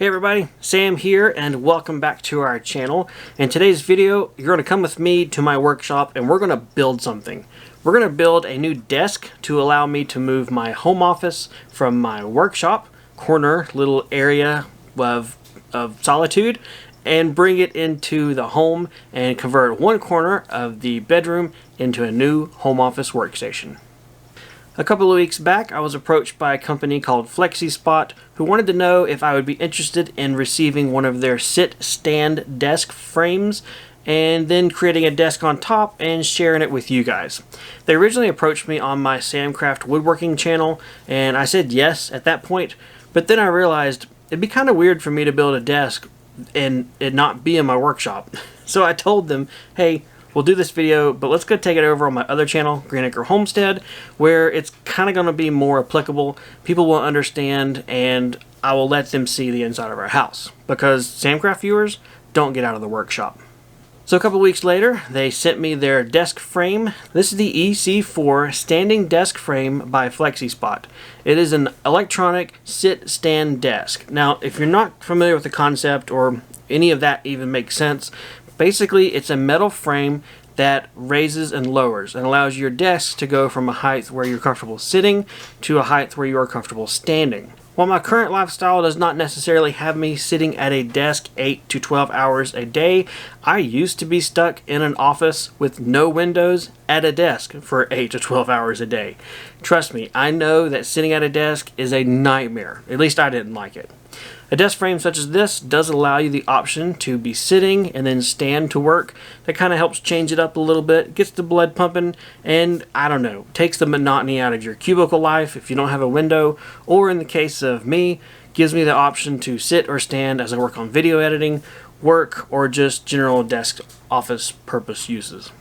Hey everybody, Sam here and welcome back to our channel. In today's video, you're going to come with me to my workshop and we're going to build something. We're going to build a new desk to allow me to move my home office from my workshop, corner, little area of solitude, and bring it into the home and convert one corner of the bedroom into a new home office workstation. A couple of weeks back, I was approached by a company called Flexispot who wanted to know if I would be interested in receiving one of their sit-stand desk frames and then creating a desk on top and sharing it with you guys. They originally approached me on my Samcraft woodworking channel and I said yes at that point, but then I realized it'd be kind of weird for me to build a desk and it not be in my workshop. So I told them, hey, we'll do this video, but let's go take it over on my other channel, Green Acre Homestead, where it's kind of going to be more applicable. People will understand, and I will let them see the inside of our house, because Samcraft viewers don't get out of the workshop. So a couple weeks later, they sent me their desk frame. This is the EC4 standing desk frame by Flexispot. It is an electronic sit-stand desk. Now, if you're not familiar with the concept or any of that even makes sense, basically, it's a metal frame that raises and lowers and allows your desk to go from a height where you're comfortable sitting to a height where you are comfortable standing. While my current lifestyle does not necessarily have me sitting at a desk 8 to 12 hours a day, I used to be stuck in an office with no windows at a desk for 8 to 12 hours a day. Trust me, I know that sitting at a desk is a nightmare. At least I didn't like it. A desk frame such as this does allow you the option to be sitting and then stand to work. That kind of helps change it up a little bit, gets the blood pumping, and I don't know, takes the monotony out of your cubicle life if you don't have a window, or in the case of me, gives me the option to sit or stand as I work on video editing, work, or just general desk office purpose uses.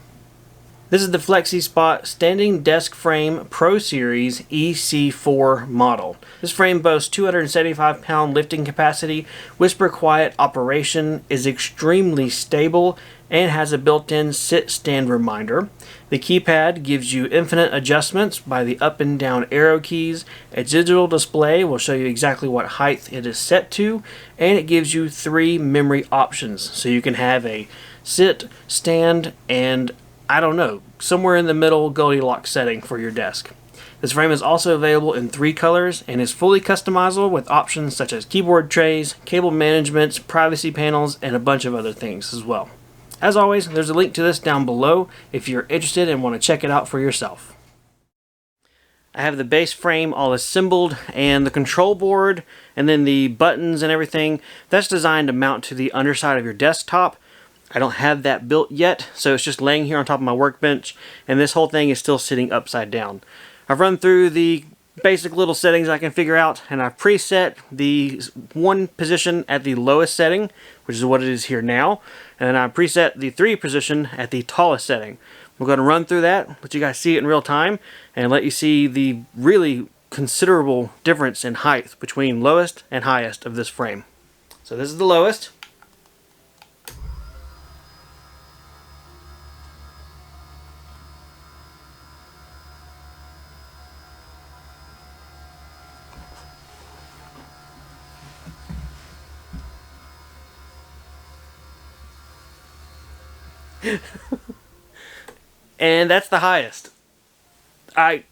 This is the Flexispot Standing Desk Frame Pro Series EC4 model. This frame boasts 275-pound lifting capacity, whisper quiet operation, is extremely stable, and has a built-in sit-stand reminder. The keypad gives you infinite adjustments by the up and down arrow keys. A digital display will show you exactly what height it is set to, and it gives you 3 memory options. So you can have a sit, stand, and I don't know, somewhere in the middle Goldilocks setting for your desk. This frame is also available in 3 colors and is fully customizable with options such as keyboard trays, cable management, privacy panels, and a bunch of other things as well. As always, there's a link to this down below if you're interested and want to check it out for yourself. I have the base frame all assembled and the control board and then the buttons and everything. That's designed to mount to the underside of your desktop. I don't have that built yet, so it's just laying here on top of my workbench, and this whole thing is still sitting upside down. I've run through the basic little settings I can figure out, and I've preset the one position at the lowest setting, which is what it is here now, and then I preset the 3 position at the tallest setting. We're going to run through that, let you guys see it in real time, and let you see the really considerable difference in height between lowest and highest of this frame. So this is the lowest. And that's the highest. I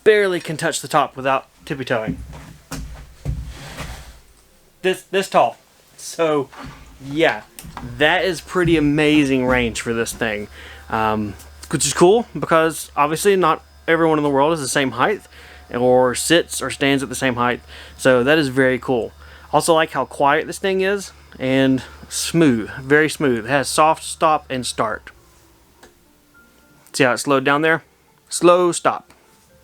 barely can touch the top without tippy-toeing. This tall. So yeah, that is pretty amazing range for this thing, which is cool because obviously not everyone in the world is the same height or sits or stands at the same height, so that is very cool. Also like how quiet this thing is and smooth, very smooth. It has soft stop and start. See how it slowed down there? Slow stop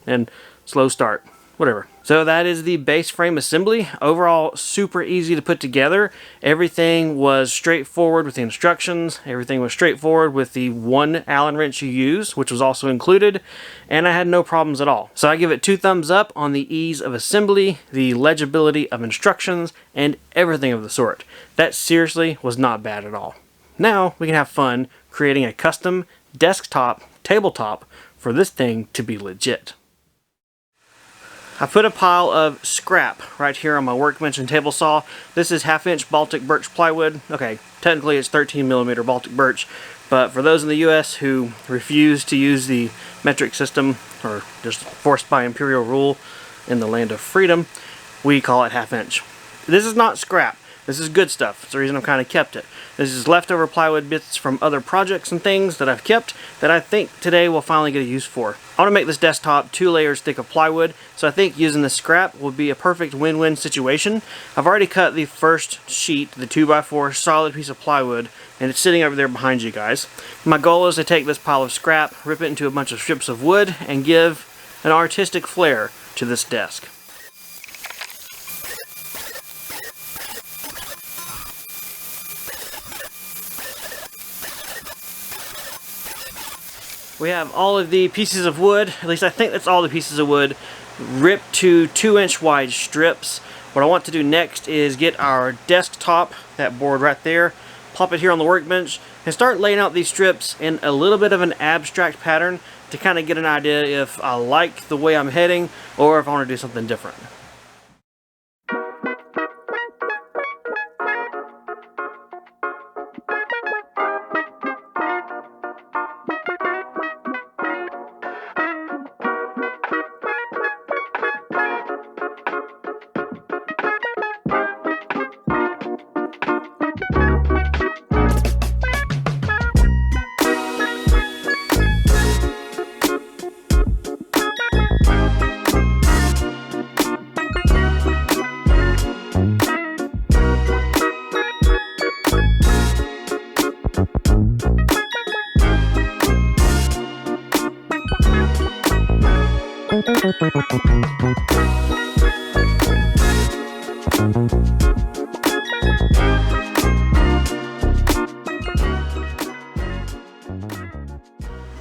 and slow start, whatever. So that is the base frame assembly. Overall, super easy to put together. Everything was straightforward with the instructions. Everything was straightforward with the 1 Allen wrench you use, which was also included, and I had no problems at all. So I give it 2 thumbs up on the ease of assembly, the legibility of instructions, and everything of the sort. That seriously was not bad at all. Now we can have fun creating a custom desktop tabletop for this thing to be legit. I put a pile of scrap right here on my workbench and table saw. This is 1/2-inch Baltic birch plywood. Okay, technically it's 13mm Baltic birch, but for those in the US who refuse to use the metric system, or just forced by imperial rule in the land of freedom, we call it 1/2-inch. This is not scrap. This is good stuff. That's the reason I've kind of kept it. This is leftover plywood bits from other projects and things that I've kept that I think today will finally get a use for. I want to make this desktop 2 layers thick of plywood, so I think using the scrap will be a perfect win-win situation. I've already cut the first sheet, the 2x4 solid piece of plywood, and it's sitting over there behind you guys. My goal is to take this pile of scrap, rip it into a bunch of strips of wood, and give an artistic flair to this desk. We have all of the pieces of wood, at least I think that's all the pieces of wood, ripped to 2-inch wide strips. What I want to do next is get our desktop, that board right there, pop it here on the workbench, and start laying out these strips in a little bit of an abstract pattern to kind of get an idea if I like the way I'm heading or if I want to do something different.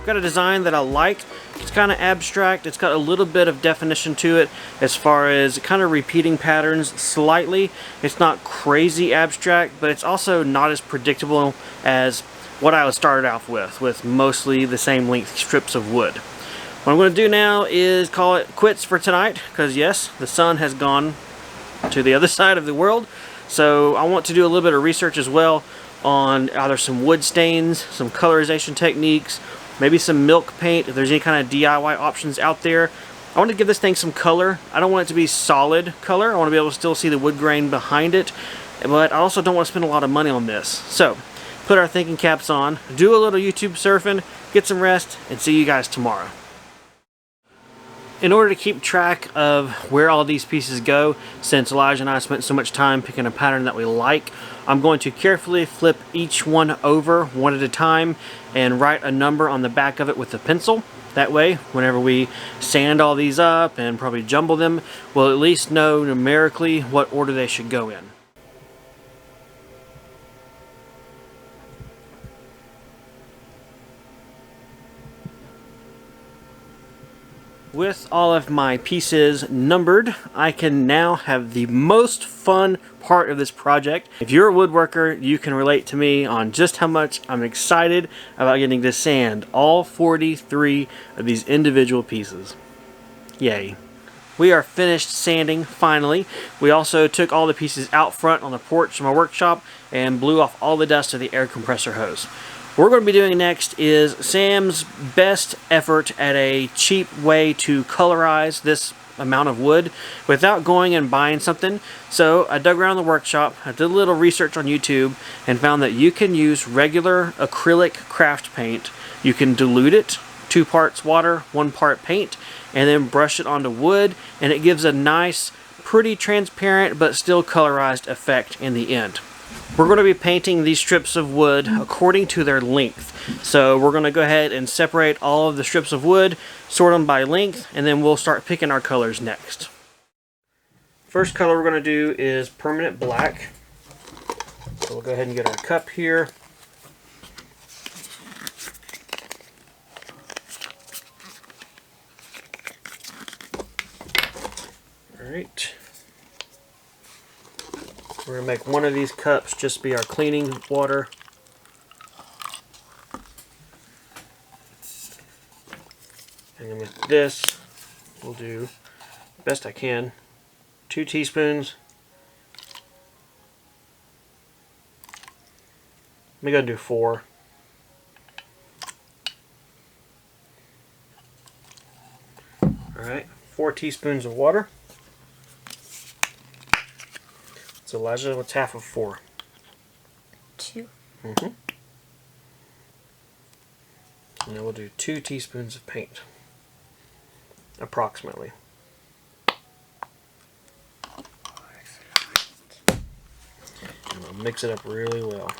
Got a design that I like. It's kind of abstract. It's got a little bit of definition to it as far as kind of repeating patterns slightly. It's not crazy abstract, but it's also not as predictable as what I started off with mostly the same length strips of wood. What I'm going to do now is call it quits for tonight, because yes, the sun has gone to the other side of the world. So I want to do a little bit of research as well on either some wood stains, some colorization techniques, maybe some milk paint, if there's any kind of DIY options out there. I want to give this thing some color. I don't want it to be solid color. I want to be able to still see the wood grain behind it, but I also don't want to spend a lot of money on this. So, put our thinking caps on, do a little YouTube surfing, get some rest, and see you guys tomorrow. In order to keep track of where all these pieces go, since Elijah and I spent so much time picking a pattern that we like, I'm going to carefully flip each one over one at a time and write a number on the back of it with a pencil. That way, whenever we sand all these up and probably jumble them, we'll at least know numerically what order they should go in. With all of my pieces numbered, I can now have the most fun part of this project. If you're a woodworker, you can relate to me on just how much I'm excited about getting to sand all 43 of these individual pieces. Yay. We are finished sanding, finally. We also took all the pieces out front on the porch of my workshop and blew off all the dust of the air compressor hose. What we're going to be doing next is Sam's best effort at a cheap way to colorize this amount of wood without going and buying something. So I dug around the workshop, I did a little research on YouTube, and found that you can use regular acrylic craft paint. You can dilute it, 2 parts water, 1 part paint, and then brush it onto wood, and it gives a nice, pretty transparent but still colorized effect in the end. We're going to be painting these strips of wood according to their length. So we're going to go ahead and separate all of the strips of wood, sort them by length, and then we'll start picking our colors next. First color we're going to do is permanent black. So we'll go ahead and get our cup here. Alright. We're going to make one of these cups just be our cleaning water. And then with this, we'll do best I can. 2 teaspoons. Let me go and do 4. Alright, 4 teaspoons of water. So Elijah, what's half of 4? 2. Mm-hmm. And then we'll do 2 teaspoons of paint. Approximately. And I'll mix it up really well.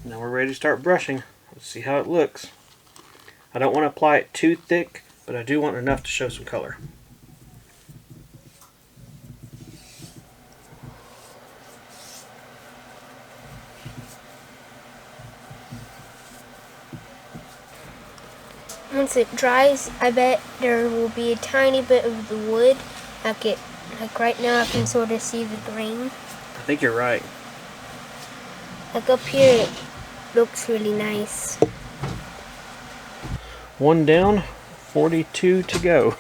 Now we're ready to start brushing. Let's see how it looks. I don't want to apply it too thick, but I do want enough to show some color. Once it dries, I bet there will be a tiny bit of the wood. Like right now I can sort of see the grain. I think you're right. Like up here it looks really nice. 1 down, 42 to go.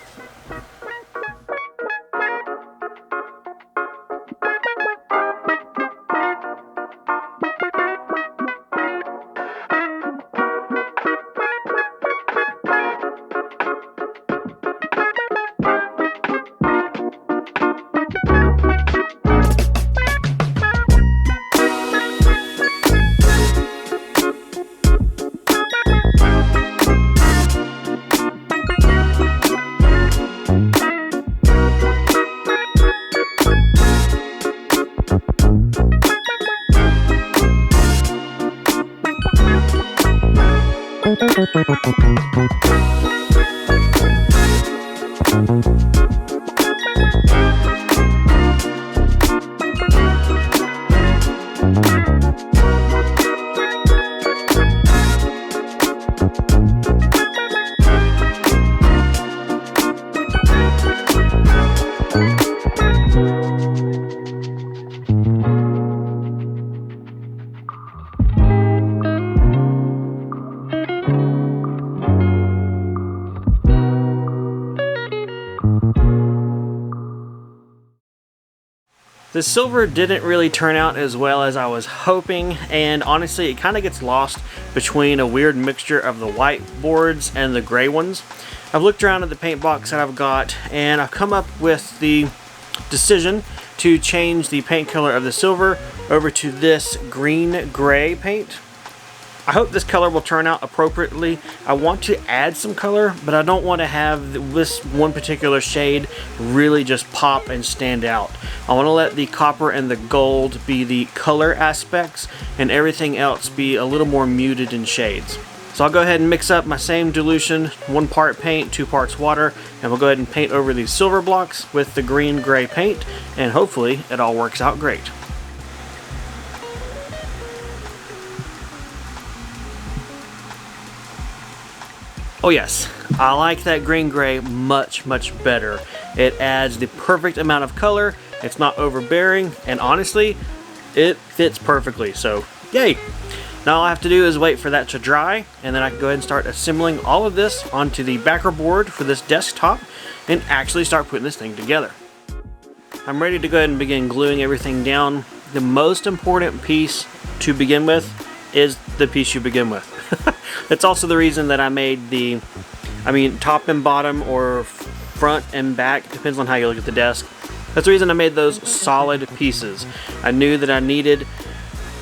The silver didn't really turn out as well as I was hoping, and honestly it kind of gets lost between a weird mixture of the white boards and the gray ones. I've looked around at the paint box that I've got, and I've come up with the decision to change the paint color of the silver over to this green-gray paint. I hope this color will turn out appropriately. I want to add some color, but I don't want to have this one particular shade really just pop and stand out. I want to let the copper and the gold be the color aspects and everything else be a little more muted in shades. So I'll go ahead and mix up my same dilution, 1 part paint, 2 parts water, and we'll go ahead and paint over these silver blocks with the green-gray paint, and hopefully it all works out great. Oh yes, I like that green-gray much better. It adds the perfect amount of color, it's not overbearing, and honestly, it fits perfectly, so yay! Now all I have to do is wait for that to dry, and then I can go ahead and start assembling all of this onto the backer board for this desktop and actually start putting this thing together. I'm ready to go ahead and begin gluing everything down. The most important piece to begin with is the piece you begin with. That's also the reason that I made the, top and bottom or front and back, depends on how you look at the desk. That's the reason I made those solid pieces. I knew that I needed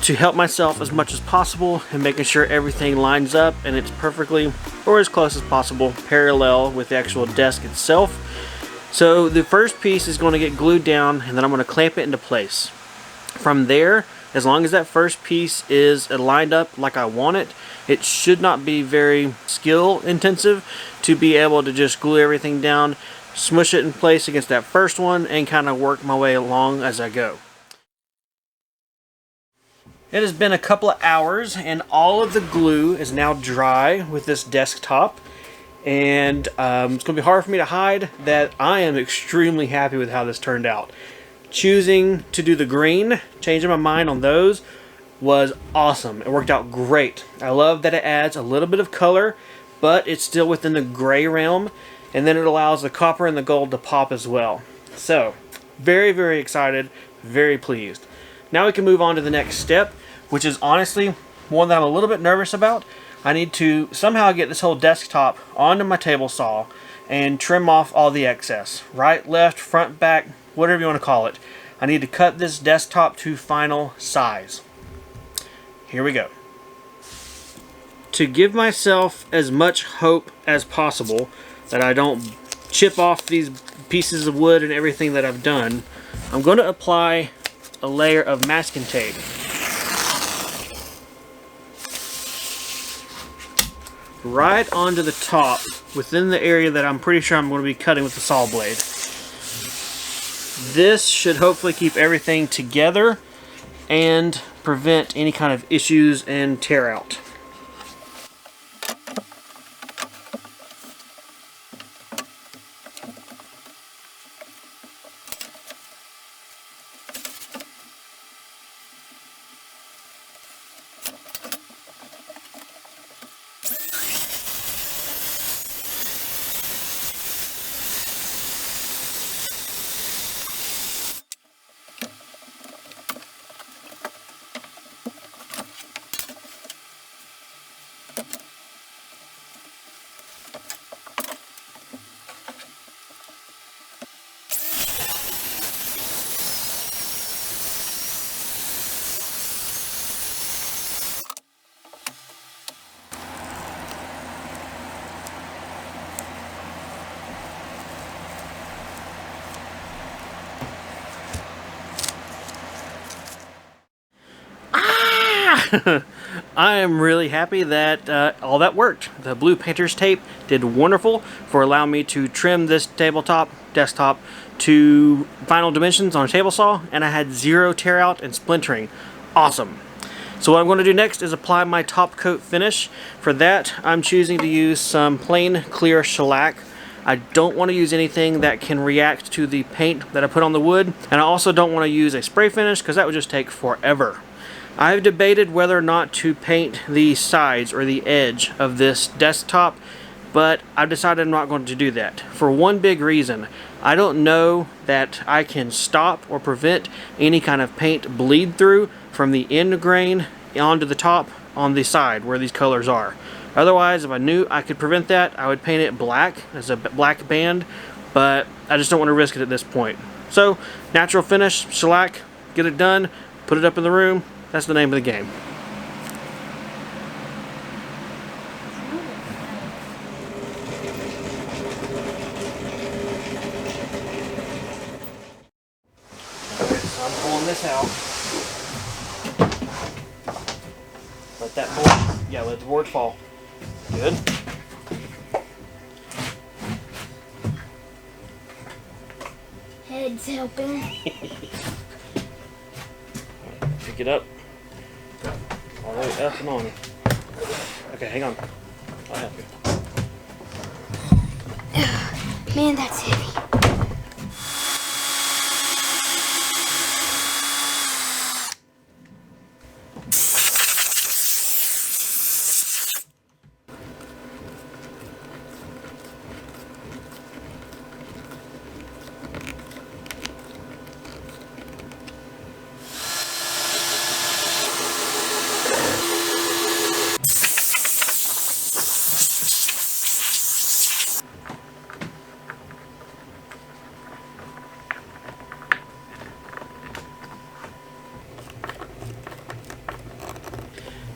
to help myself as much as possible in making sure everything lines up and it's perfectly, or as close as possible, parallel with the actual desk itself. So the first piece is going to get glued down, and then I'm going to clamp it into place. From there, as long as that first piece is lined up like I want it, it should not be very skill intensive to be able to just glue everything down, smush it in place against that first one, and kind of work my way along as I go. It has been a couple of hours, and all of the glue is now dry with this desktop, and it's going to be hard for me to hide that I am extremely happy with how this turned out. Choosing to do the green, changing my mind on those, was awesome. It worked out great. I love that it adds a little bit of color, but it's still within the gray realm. and then it allows the copper and the gold to pop as well. So, very, very excited, very pleased. Now we can move on to the next step, which is honestly one that I'm a little bit nervous about. I need to somehow get this whole desktop onto my table saw and trim off all the excess. Right, left, front, back, whatever you want to call it. I need to cut this desktop to final size. Here we go. To give myself as much hope as possible that I don't chip off these pieces of wood and everything that I've done, I'm going to apply a layer of masking tape. Right onto the top within the area that I'm pretty sure I'm going to be cutting with the saw blade. This should hopefully keep everything together and prevent any kind of issues and tear out. I am really happy that all that worked. The blue painter's tape did wonderful for allowing me to trim this desktop to final dimensions on a table saw, and I had zero tear out and splintering. Awesome. So what I'm going to do next is apply my top coat finish. For that, I'm choosing to use some plain clear shellac. I don't want to use anything that can react to the paint that I put on the wood, and I also don't want to use a spray finish because that would just take forever. I've debated whether or not to paint the sides or the edge of this desktop, but I've decided I'm not going to do that. For one big reason, I don't know that I can stop or prevent any kind of paint bleed through from the end grain onto the top on the side where these colors are. Otherwise, if I knew I could prevent that, I would paint it black as a black band, but I just don't want to risk it at this point. So, natural finish, shellac, get it done, put it up in the room. That's the name of the game. Okay, so I'm pulling this out. Let that board, let the board fall. Good. Head's helping. Pick it up. All the way up and on. Okay, hang on. I'll help you. Man, that's heavy.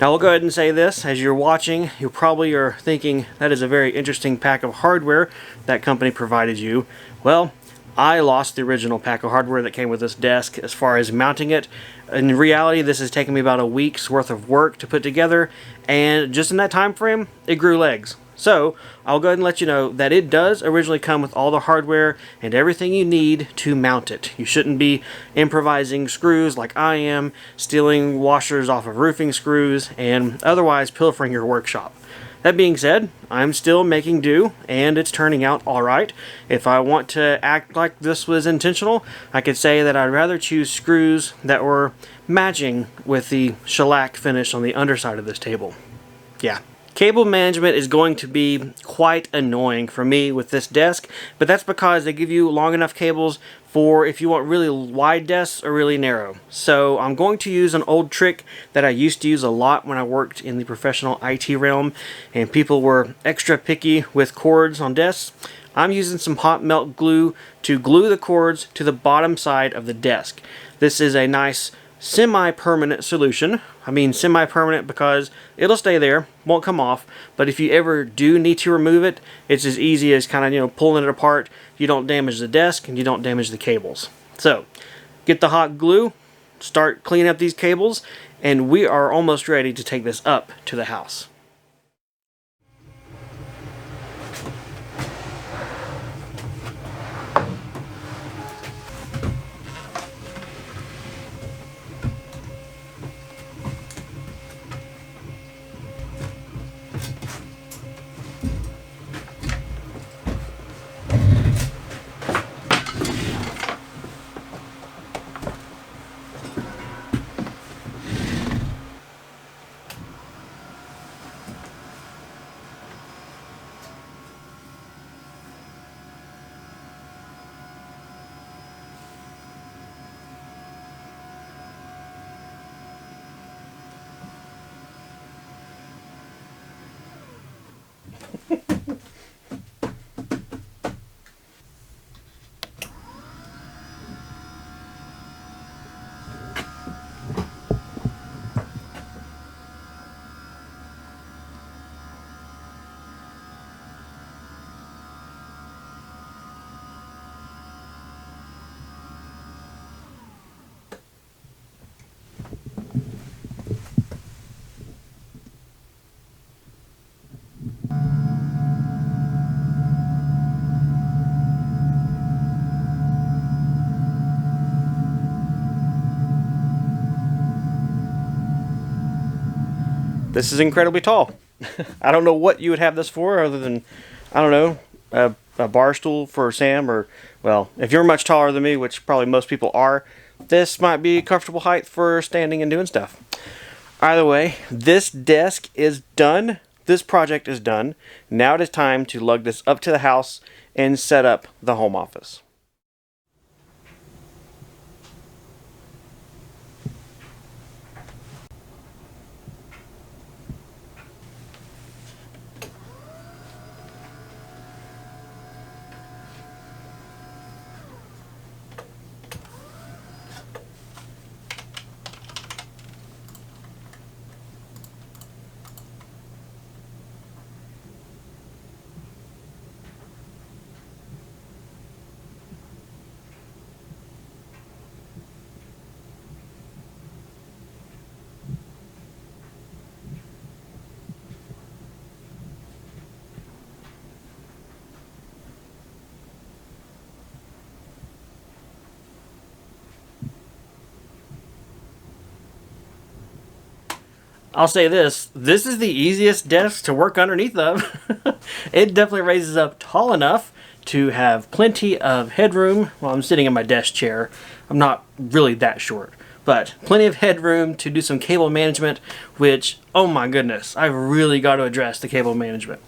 Now we'll go ahead and say this, as you're watching, you probably are thinking that is a very interesting pack of hardware that company provided you. Well, I lost the original pack of hardware that came with this desk as far as mounting it. In reality, this has taken me about a week's worth of work to put together, and just in that time frame, it grew legs. So, I'll go ahead and let you know that it does originally come with all the hardware and everything you need to mount it. You shouldn't be improvising screws like I am, stealing washers off of roofing screws, and otherwise pilfering your workshop. That being said, I'm still making do, and it's turning out alright. If I want to act like this was intentional, I could say that I'd rather choose screws that were matching with the shellac finish on the underside of this table. Yeah, Cable management is going to be quite annoying for me with this desk, but that's because they give you long enough cables for if you want really wide desks or really narrow. So I'm going to use an old trick that I used to use a lot when I worked in the professional IT realm and people were extra picky with cords on desks. I'm using some hot melt glue to glue the cords to the bottom side of the desk. This is a nice semi-permanent solution. I mean semi-permanent because it'll stay there, won't come off, but if you ever do need to remove it, it's as easy as kind of, you know, pulling it apart. You don't damage the desk and you don't damage the cables. So get the hot glue, start cleaning up these cables, and we are almost ready to take this up to the house. This is incredibly tall. I don't know what you would have this for other than, I don't know, a bar stool for Sam, or, well, if you're much taller than me, which probably most people are, this might be a comfortable height for standing and doing stuff. Either way, this desk is done. This project is done. Now it is time to lug this up to the house and set up the home office. I'll say this is the easiest desk to work underneath of. It definitely raises up tall enough to have plenty of headroom. Well, I'm sitting in my desk chair. I'm not really that short, but plenty of headroom to do some cable management, which, oh my goodness, I've really got to address the cable management.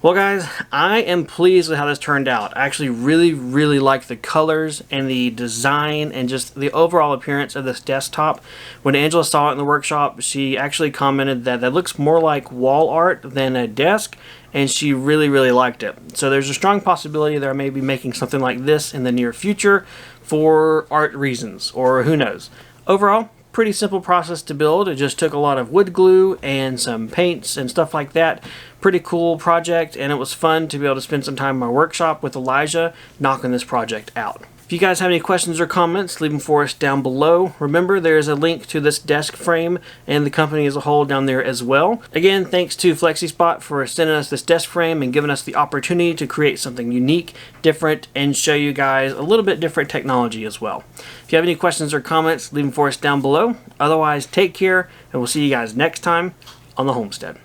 Well guys, I am pleased with how this turned out. I actually really like the colors and the design and just the overall appearance of this desktop. When Angela saw it in the workshop, she actually commented that looks more like wall art than a desk, and she really liked it. So there's a strong possibility that I may be making something like this in the near future for art reasons, or who knows. Overall, pretty simple process to build. It just took a lot of wood glue and some paints and stuff like that. Pretty cool project, and it was fun to be able to spend some time in my workshop with Elijah knocking this project out. If you guys have any questions or comments, leave them for us down below. Remember, there's a link to this desk frame and the company as a whole down there as well. Again, thanks to Flexispot for sending us this desk frame and giving us the opportunity to create something unique, different, and show you guys a little bit different technology as well. If you have any questions or comments, leave them for us down below. Otherwise, take care, and we'll see you guys next time on the Homestead.